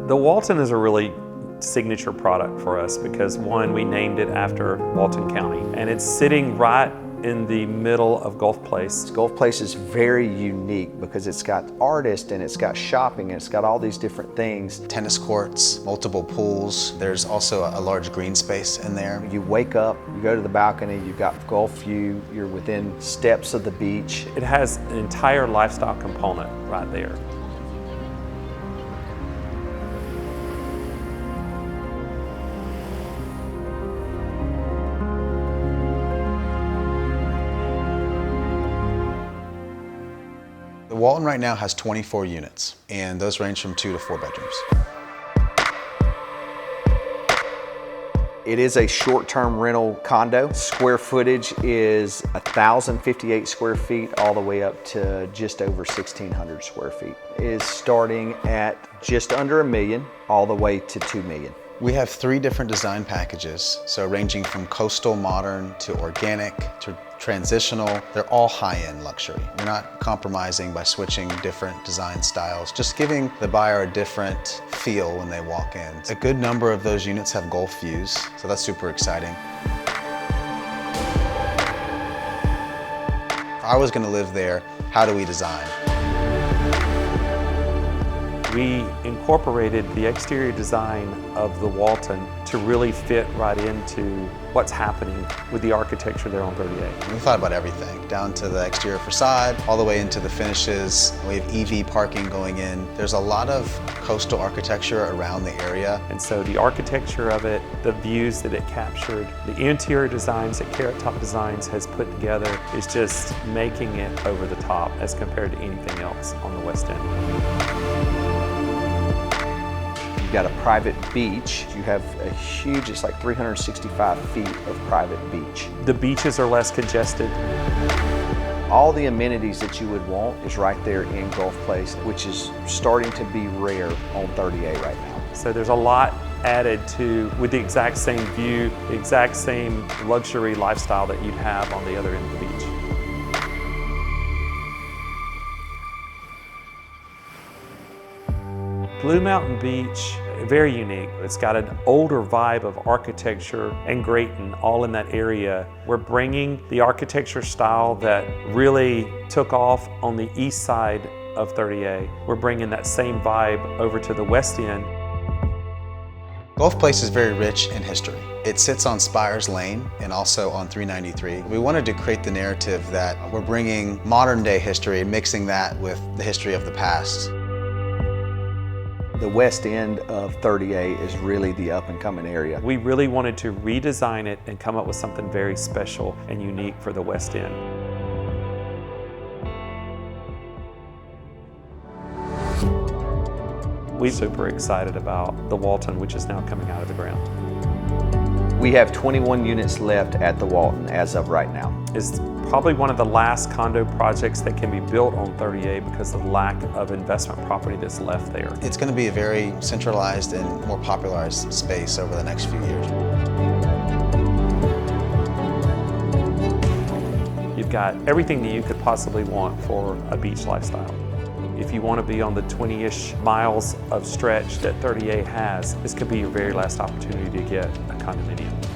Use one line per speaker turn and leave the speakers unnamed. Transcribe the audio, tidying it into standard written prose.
The Walton is a really signature product for us because, one, we named it after Walton County, and it's sitting right in the middle of Gulf Place.
Gulf Place is very unique because it's got artists and it's got shopping and it's got all these different things.
Tennis courts, multiple pools. There's also a large green space in there.
You wake up, you go to the balcony, you've got Gulf view, you're within steps of the beach.
It has an entire lifestyle component right there.
The Walton right now has 24 units, and those range from 2 to 4 bedrooms.
It is a short-term rental condo. Square footage is 1,058 square feet all the way up to just over 1,600 square feet. It is starting at just under $1 million all the way to $2 million.
We have 3 different design packages, so ranging from coastal modern to organic to transitional. They're all high-end luxury. We're not compromising by switching different design styles, just giving the buyer a different feel when they walk in. A good number of those units have Gulf views, so that's super exciting. If I was going to live there, how do we design?
We incorporated the exterior design of the Walton to really fit right into what's happening with the architecture there on 38.
We thought about everything, down to the exterior facade, all the way into the finishes. We have EV parking going in. There's a lot of coastal architecture around the area.
And so the architecture of it, the views that it captured, the interior designs that Carrot Top Designs has put together is just making it over the top as compared to anything else on the West End.
You've got a private beach. You have a huge, it's like 365 feet of private beach.
The beaches are less congested.
All the amenities that you would want is right there in Gulf Place, which is starting to be rare on 38 right now.
So there's a lot added to, with the exact same view, the exact same luxury lifestyle that you'd have on the other end of the beach. Blue Mountain Beach, very unique. It's got an older vibe of architecture and Grayton all in that area. We're bringing the architecture style that really took off on the east side of 38. We're bringing that same vibe over to the West End.
Gulf Place is very rich in history. It sits on Spires Lane and also on 393. We wanted to create the narrative that we're bringing modern day history and mixing that with the history of the past.
The west end of 38 is really the up-and-coming area.
We really wanted to redesign it and come up with something very special and unique for the West End. We're super excited about the Walton, which is now coming out of the ground.
We have 21 units left at the Walton as of right now.
It's probably one of the last condo projects that can be built on 38 because of the lack of investment property that's left there.
It's going to be a very centralized and more popularized space over the next few years.
You've got everything that you could possibly want for a beach lifestyle. If you want to be on the 20-ish miles of stretch that 38 has, this could be your very last opportunity to get a condominium.